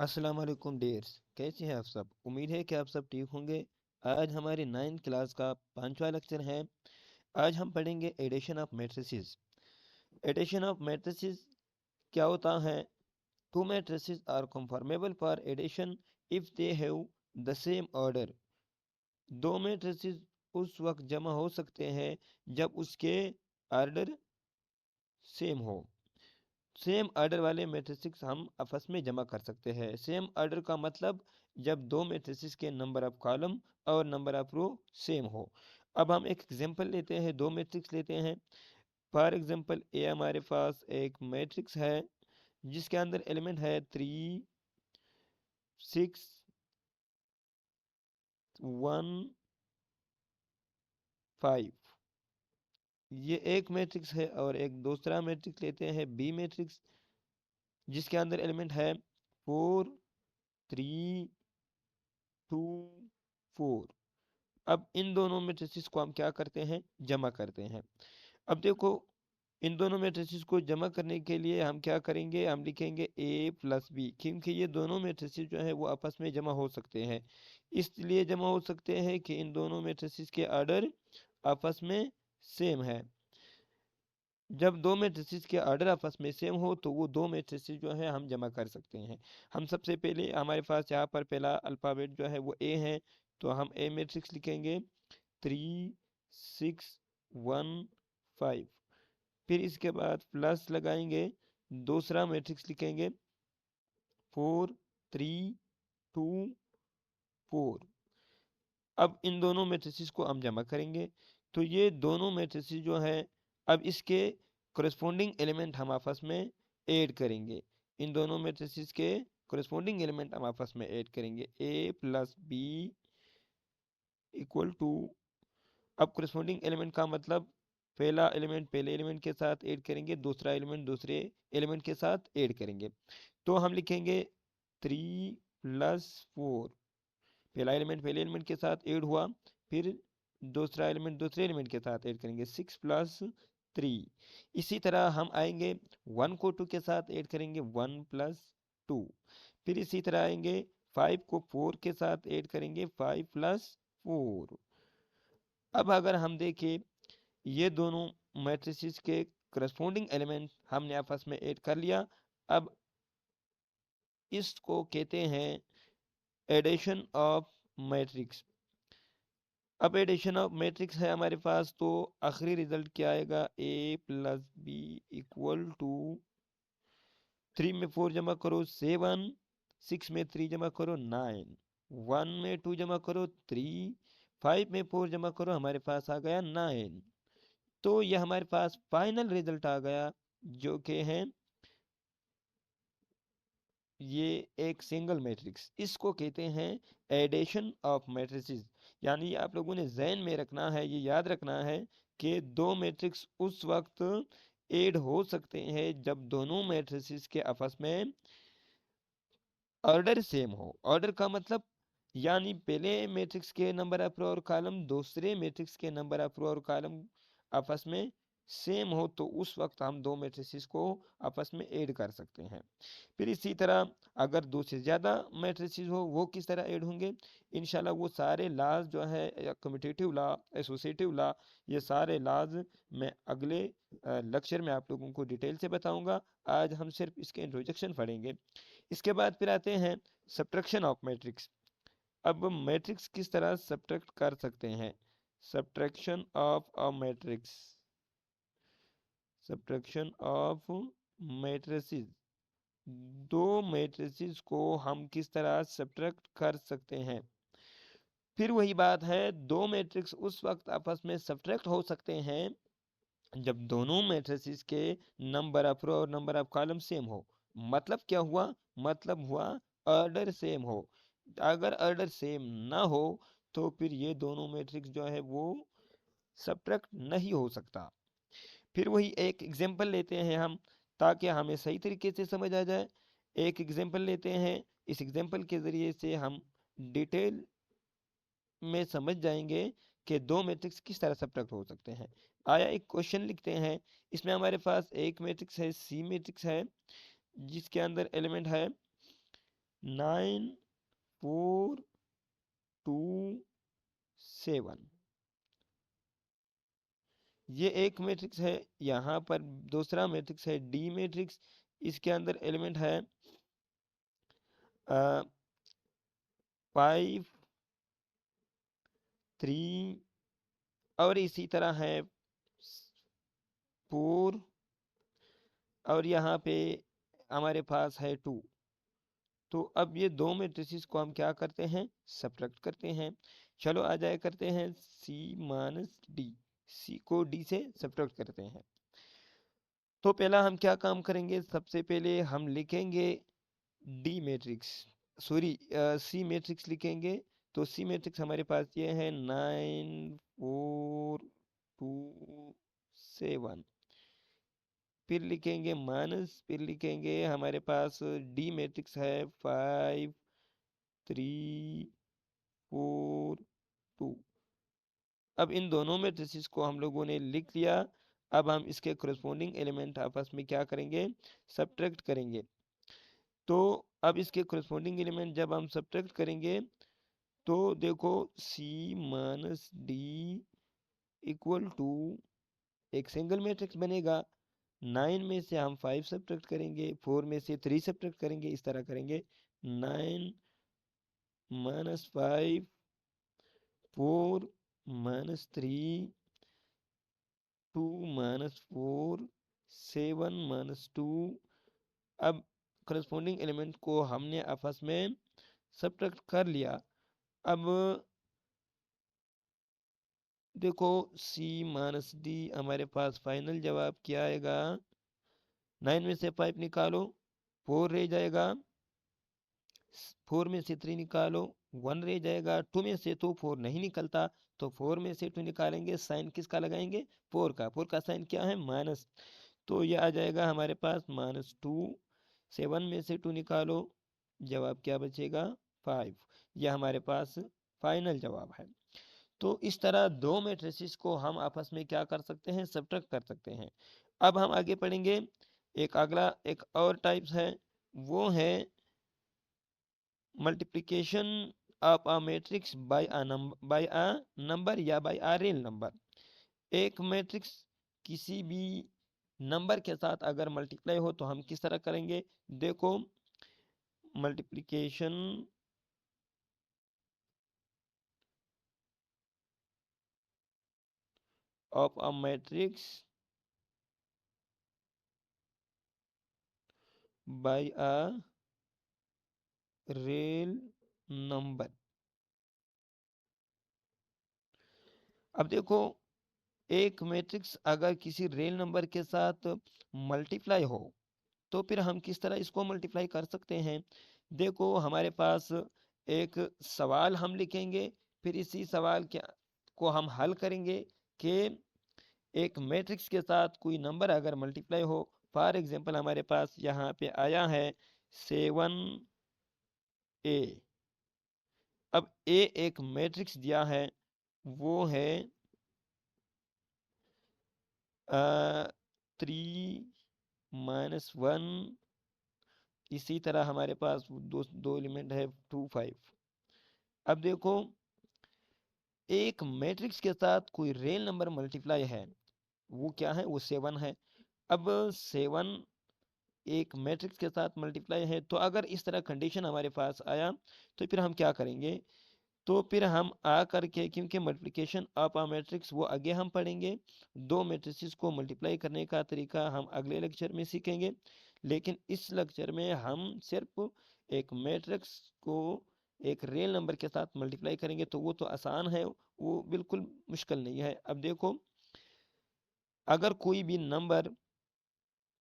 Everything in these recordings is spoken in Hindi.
अस्सलाम वालेकुम डियर्स, कैसे हैं आप सब। उम्मीद है कि आप सब ठीक होंगे। आज हमारी 9th क्लास का 5वां लेक्चर है। आज हम पढ़ेंगे addition of matrices. Addition of matrices क्या होता है। Two matrices are conformable for addition if they have the same order. दो मैट्रिसेस उस वक्त जमा हो सकते हैं जब उसके ऑर्डर सेम हो। सेम ऑर्डर वाले मैट्रिसेस हम आपस में जमा कर सकते हैं। सेम ऑर्डर का मतलब जब दो मैट्रिसेस के नंबर ऑफ कॉलम और नंबर ऑफ रो सेम हो। अब हम एक एग्जांपल लेते हैं, दो मैट्रिक्स लेते हैं। फॉर एग्जांपल ए हमारे पास एक मैट्रिक्स है जिसके अंदर एलिमेंट है 3 6 1 5। ये एक मैट्रिक्स है। और एक दूसरा मैट्रिक्स लेते हैं बी मैट्रिक्स जिसके अंदर एलिमेंट है 4 3 2 4। अब इन दोनों मैट्रिसेस को हम क्या करते हैं, जमा करते हैं। अब देखो, इन दोनों मैट्रिसेस को जमा करने के लिए हम क्या करेंगे, हम लिखेंगे a प्लस बी, क्योंकि ये दोनों मैट्रिसेस जो है वो आपस में जमा हो सकते हैं। इसलिए जमा हो सकते हैं कि इन दोनों मैट्रिसेस के ऑर्डर आपस में सेम है। जब दो मैट्रिसेस के ऑर्डर आपस में सेम हो तो वो दो मैट्रिसेस जो है हम जमा कर सकते हैं। हम सबसे पहले हमारे पास यहाँ पर पहला अल्फ़ाबेट जो है वो ए है, तो हम ए मैट्रिक्स लिखेंगे 3 6 1 5। फिर इसके बाद प्लस लगाएंगे, दूसरा मैट्रिक्स लिखेंगे 4 3 2 4। अब इन दोनों मैट्रिसेस को हम जमा करेंगे तो ये दोनों मैट्रिसेस जो है, अब इसके कोरेस्पोंडिंग एलिमेंट हम आपस में ऐड करेंगे। इन दोनों मैट्रिसेस के कोरेस्पोंडिंग एलिमेंट हम आपस में ऐड करेंगे, ए प्लस बी इक्वल टू। अब कोरेस्पोंडिंग एलिमेंट का मतलब पहला एलिमेंट पहले एलिमेंट के साथ ऐड करेंगे, दूसरा एलिमेंट दूसरे एलिमेंट के साथ ऐड करेंगे। तो हम लिखेंगे 3 प्लस 4। पहला एलिमेंट पहले एलिमेंट के साथ ऐड हुआ, फिर दूसरा एलिमेंट दूसरे एलिमेंट के साथ ऐड करेंगे 6 प्लस 3। इसी तरह हम आएंगे 1 को 2 के साथ ऐड करेंगे 1 प्लस 2। फिर इसी तरह आएंगे 5 को 4 के साथ ऐड करेंगे 5 प्लस 4। अब अगर हम देखें, ये दोनों मैट्रिसेस के करस्पोंडिंग एलिमेंट हमने आपस में ऐड कर लिया। अब इसको कहते हैं एडिशन ऑफ मैट्रिक्स। अब एडिशन ऑफ मैट्रिक्स है हमारे पास, तो आखिरी रिजल्ट क्या आएगा, ए प्लस बी इक्वल टू 3 में 4 जमा करो 7, 6 में 3 जमा करो 9, 1 में 2 जमा करो 3, 5 में 4 जमा करो, हमारे पास आ गया 9। तो यह हमारे पास फाइनल रिजल्ट आ गया जो कि है ये एक सिंगल मैट्रिक्स। इसको कहते हैं एडिशन ऑफ मैट्रिसेस। यानी आप लोगों ने ज़हन में रखना है, ये याद रखना है कि दो मैट्रिक्स उस वक्त ऐड हो सकते हैं जब दोनों मैट्रिसेस के आपस में ऑर्डर सेम हो। ऑर्डर का मतलब यानी पहले मैट्रिक्स के नंबर ऑफ रो और कॉलम दूसरे मैट्रिक्स के नंबर ऑफ रो और कॉलम आपस में सेम हो, तो उस वक्त हम दो मैट्रिसेस को आपस में ऐड कर सकते हैं। फिर इसी तरह अगर दो से ज़्यादा मैट्रिसेस हो, वो किस तरह ऐड होंगे, इंशाल्लाह वो सारे लाज जो है, कम्यूटेटिव लॉ, एसोसिएटिव लॉ, ये सारे लाज मैं अगले लेक्चर में आप लोगों को डिटेल से बताऊंगा। आज हम सिर्फ इसके इंट्रोडक्शन पढ़ेंगे। इसके बाद फिर आते हैं सब्ट्रैक्शन ऑफ मैट्रिक्स। अब मैट्रिक्स किस तरह सब्ट्रैक्ट कर सकते हैं। Subtraction of a matrix, subtraction of matrices. दो मैट्रिसेस को हम किस तरह सब्ट्रैक्ट कर सकते हैं। फिर वही बात है, दो मैट्रिक्स उस वक्त आपस में सब्ट्रैक्ट हो सकते हैं जब दोनों मैट्रिसेस के नंबर ऑफ रो और नंबर ऑफ कॉलम सेम हो। मतलब क्या हुआ, मतलब हुआ ऑर्डर सेम हो। अगर ऑर्डर सेम ना हो तो फिर ये दोनों मैट्रिक्स जो है वो सब्ट्रैक्ट नहीं हो सकता। फिर वही एक एग्जांपल लेते हैं हम, ताकि हमें सही तरीके से समझ आ जाए। एक एग्जांपल लेते हैं, इस एग्जांपल के ज़रिए से हम डिटेल में समझ जाएंगे कि दो मैट्रिक्स किस तरह सब्ट्रैक्ट हो सकते हैं। आया एक क्वेश्चन लिखते हैं। इसमें हमारे पास एक मैट्रिक्स है, सी मैट्रिक्स है, जिसके अंदर एलिमेंट है 9427। ये एक मैट्रिक्स है। यहाँ पर दूसरा मैट्रिक्स है डी मैट्रिक्स। इसके अंदर एलिमेंट है 5 3 और इसी तरह है 4 और यहाँ पे हमारे पास है 2। तो अब ये दो मैट्रिसेस को हम क्या करते हैं, सब्ट्रैक्ट करते हैं। चलो आ जाए करते हैं सी माइनस डी, सी को डी से सब्ट्रैक्ट करते हैं। तो पहला हम क्या काम करेंगे, सबसे पहले हम लिखेंगे D matrix, sorry C matrix लिखेंगे। तो सी मैट्रिक्स हमारे पास ये है 9 4 2 7। फिर लिखेंगे माइनस, फिर लिखेंगे हमारे पास डी मैट्रिक्स है 5 3 4 2। अब इन दोनों मैट्रिसेस को हम लोगों ने लिख लिया। अब हम इसके कोरेस्पोंडिंग एलिमेंट आपस में क्या करेंगे, सब्ट्रैक्ट करेंगे। तो अब इसके कोरेस्पोंडिंग एलिमेंट जब हम सब्ट्रैक्ट करेंगे तो देखो सी माइनस डी इक्वल टू एक सिंगल मैट्रिक्स बनेगा। 9 में से हम 5 सब्ट्रैक्ट करेंगे, 4 में से 3 सब्ट्रैक्ट करेंगे, इस तरह करेंगे। 9 माइनस 5 4 माइनस 3 2 माइनस 4 7 माइनस 2। अब करस्पॉन्डिंग एलिमेंट को हमने आपस में सब्ट्रैक्ट कर लिया। अब देखो सी माइनस डी हमारे पास फाइनल जवाब क्या आएगा, 9 में से 5 निकालो 4 रह जाएगा, 4 में से 3 निकालो 1 रह जाएगा, 2 में से तो 4 नहीं निकलता, तो 4 में से 2 निकालेंगे, साइन किसका लगाएंगे, 4 का। 4 का साइन क्या है, माइनस। तो ये आ जाएगा हमारे पास -2। 7 में से 2 निकालो, जवाब क्या बचेगा, 5। यह हमारे पास फाइनल जवाब है। तो इस तरह दो मैट्रिसेस को हम आपस में क्या कर सकते हैं, सब्ट्रैक्ट कर सकते हैं। अब हम आगे पढ़ेंगे एक अगला एक और टाइप्स है, वो है multiplication of a matrix bye a number या बाय अ रियल नंबर। एक मैट्रिक्स किसी भी नंबर के साथ अगर मल्टीप्लाई हो तो हम किस तरह करेंगे, देखो multiplication of a matrix bye a real number. अब देखो एक मैट्रिक्स अगर किसी रियल नंबर के साथ मल्टीप्लाई हो तो फिर हम किस तरह इसको मल्टीप्लाई कर सकते हैं। देखो हमारे पास एक सवाल हम लिखेंगे, फिर इसी सवाल के को हम हल करेंगे कि एक मैट्रिक्स के साथ कोई नंबर अगर मल्टीप्लाई हो। फॉर एग्जांपल हमारे पास यहाँ पे आया है 7a। अब a एक मैट्रिक्स दिया है, वो है 3 - 1। इसी तरह हमारे पास दो एलिमेंट है 2 5। अब देखो एक मैट्रिक्स के साथ कोई रियल नंबर मल्टीप्लाई है, वो क्या है, वो 7 है। अब 7 एक मैट्रिक्स के साथ मल्टीप्लाई है, तो अगर इस तरह कंडीशन हमारे पास आया तो फिर हम क्या करेंगे, तो फिर हम आ करके, क्योंकि मल्टीप्लिकेशन ऑफ अ मैट्रिक्स वो आगे हम पढ़ेंगे, दो मैट्रिसेस को मल्टीप्लाई करने का तरीका हम अगले लेक्चर में सीखेंगे। लेकिन इस लेक्चर में हम सिर्फ एक मैट्रिक्स को एक रियल नंबर के साथ मल्टीप्लाई करेंगे, तो वो तो आसान है, वो बिल्कुल मुश्किल नहीं है। अब देखो अगर कोई भी नंबर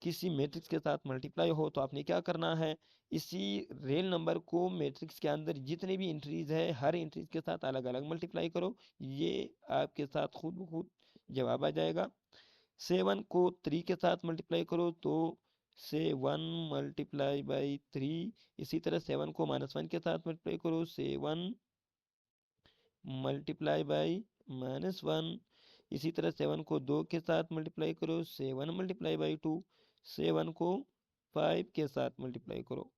किसी मैट्रिक्स के साथ मल्टीप्लाई हो तो आपने क्या करना है, इसी रियल नंबर को मैट्रिक्स के अंदर जितने भी एंट्रीज है हर एंट्रीज के साथ अलग अलग मल्टीप्लाई करो, ये आपके साथ खुद ब खुद जवाब आ जाएगा। 7 को 3 के साथ मल्टीप्लाई करो तो 7 × 3। इसी तरह 7 को -1 के साथ मल्टीप्लाई करो, 7 × इसी तरह 7 को 2 के साथ मल्टीप्लाई करो, 7 × 2। 7 को 5 के साथ मल्टीप्लाई करो।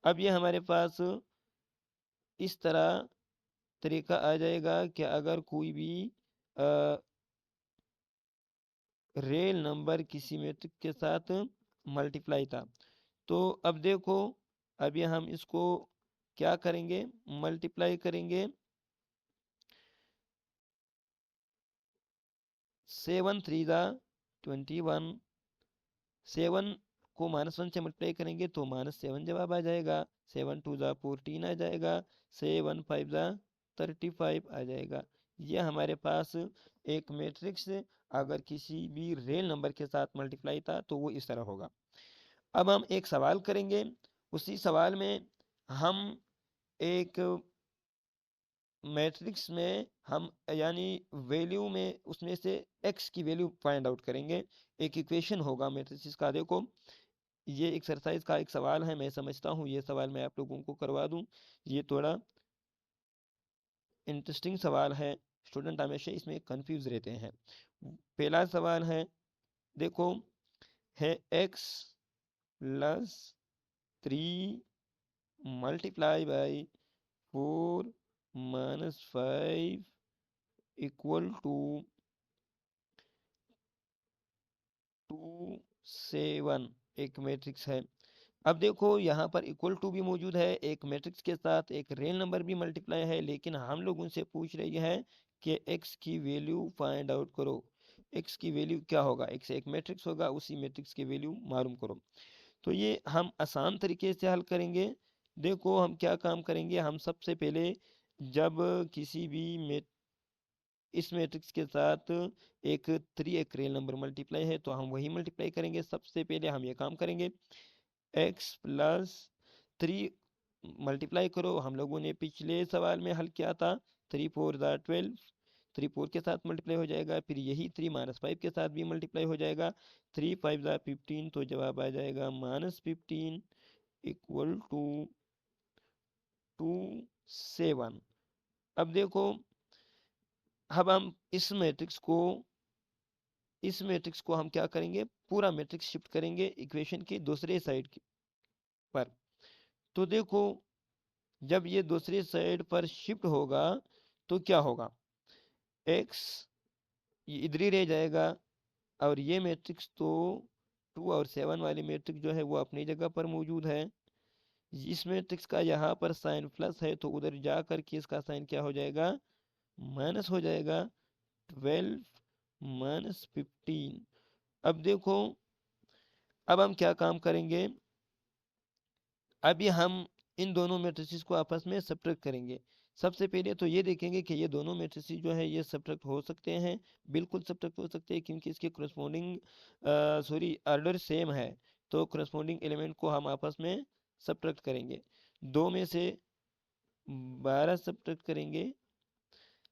अब ये हमारे पास इस तरह तरीका आ जाएगा कि अगर कोई भी रियल नंबर किसी मैट्रिक्स के साथ मल्टीप्लाई था, तो अब देखो अभी हम इसको क्या करेंगे, मल्टीप्लाई करेंगे 7 3 ज़ा 21, 7 को -1 से मल्टीप्लाई करेंगे तो -7 जवाब आ जाएगा, 7 2 ज़ा 14 आ जाएगा, 7 5 ज़ा 35 आ जाएगा। ये हमारे पास एक मैट्रिक्स अगर किसी भी रियल नंबर के साथ मल्टीप्लाई था तो वो इस तरह होगा। अब हम एक सवाल करेंगे, उसी सवाल में हम एक मैट्रिक्स में हम यानी वैल्यू में उसमें से x की वैल्यू फाइंड आउट करेंगे। एक इक्वेशन होगा मैट्रिक्स का। देखो ये एक्सरसाइज का एक सवाल है, मैं समझता हूँ ये सवाल मैं आप लोगों को करवा दूं। ये थोड़ा इंटरेस्टिंग सवाल है, स्टूडेंट हमेशा इसमें कंफ्यूज रहते हैं। पहला सवाल है, देखो है x plus 3 multiply by 4 -5 equal to 2 7 एक मैट्रिक्स है। अब देखो यहाँ पर इक्वल टू भी मौजूद है, एक मैट्रिक्स के साथ एक रियल नंबर भी मल्टीप्लाई है, लेकिन हम लोग उनसे पूछ रही है कि x की वैल्यू फाइंड आउट करो। x की वैल्यू क्या होगा, x एक मैट्रिक्स होगा, उसी मैट्रिक्स की वैल्यू मालूम करो। तो ये हम आसान तरीके से हल करेंगे। देखो हम क्या काम करेंगे, हम सबसे पहले जब किसी भी इस मैट्रिक्स के साथ एक 3 एक रियल नंबर मल्टीप्लाई है तो हम वही मल्टीप्लाई करेंगे। सबसे पहले हम ये काम करेंगे, x प्लस 3 मल्टीप्लाई करो, हम लोगों ने पिछले सवाल में हल किया था, 3 4 ज़ा 12, 3 4 के साथ मल्टीप्लाई हो जाएगा, फिर यही 3 -5 के साथ भी मल्टीप्लाई हो जाएगा, 3 5 ज़ा 15, तो जवाब आ जाएगा -15 इक्वल टू 2 7। अब देखो अब हम इस मैट्रिक्स को हम क्या करेंगे, पूरा मैट्रिक्स शिफ्ट करेंगे इक्वेशन की दूसरे साइड पर। तो देखो जब ये दूसरे साइड पर शिफ्ट होगा तो क्या होगा, x ये इधर ही रह जाएगा और ये मैट्रिक्स तो 2 और 7 वाली मैट्रिक्स जो है वो अपनी जगह पर मौजूद है। इस मैट्रिक्स का यहाँ पर साइन प्लस है तो उधर जा कर के इसका साइन क्या हो जाएगा, माइनस हो जाएगा, 12 -15। अब देखो अब हम क्या काम करेंगे, अभी हम इन दोनों मैट्रिसेस को आपस में सब्ट्रैक्ट करेंगे। सबसे पहले तो ये देखेंगे कि ये दोनों मैट्रिसेस जो है ये सब्ट्रैक्ट हो सकते हैं, बिल्कुल सब्ट्रैक्ट हो सकते हैं, क्योंकि इसके करस्पॉन्डिंग ऑर्डर सेम है। तो करस्पॉन्डिंग एलिमेंट को हम आपस में सब्ट्रैक्ट करेंगे। 2 में से 12 सब्ट्रैक्ट करेंगे,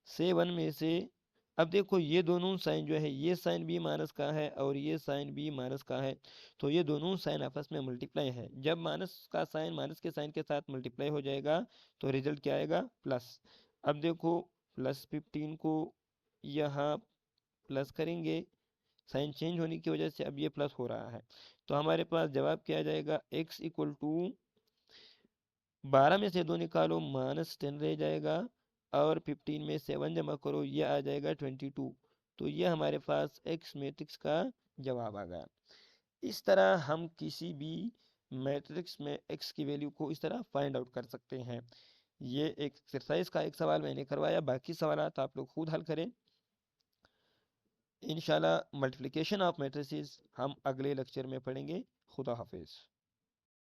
7 में से, अब देखो ये दोनों साइन जो है ये साइन भी माइनस का है और ये साइन भी माइनस का है, तो ये दोनों साइन आपस में मल्टीप्लाई है। जब माइनस का साइन माइनस के साइन के साथ मल्टीप्लाई हो जाएगा तो रिजल्ट क्या आएगा, प्लस। अब देखो +15 को यहाँ प्लस करेंगे, साइन चेंज होने की वजह से अब ये प्लस हो रहा है, तो हमारे पास जवाब क्या आ जाएगा, x इक्वल टू 12 में से 2 निकालो -10 रह जाएगा और 15 में 7 जमा करो ये आ जाएगा 22। तो ये हमारे पास x मैट्रिक्स का जवाब आ गया। इस तरह हम किसी भी मैट्रिक्स में x की वैल्यू को इस तरह फाइंड आउट कर सकते हैं। ये एक एक्सरसाइज का एक सवाल मैंने करवाया, बाकी सवाल आप लोग खुद हल करें। इंशाल्लाह मल्टीप्लिकेशन ऑफ मैट्रिसेस हम अगले लेक्चर में पढ़ेंगे। खुदा हाफिज़।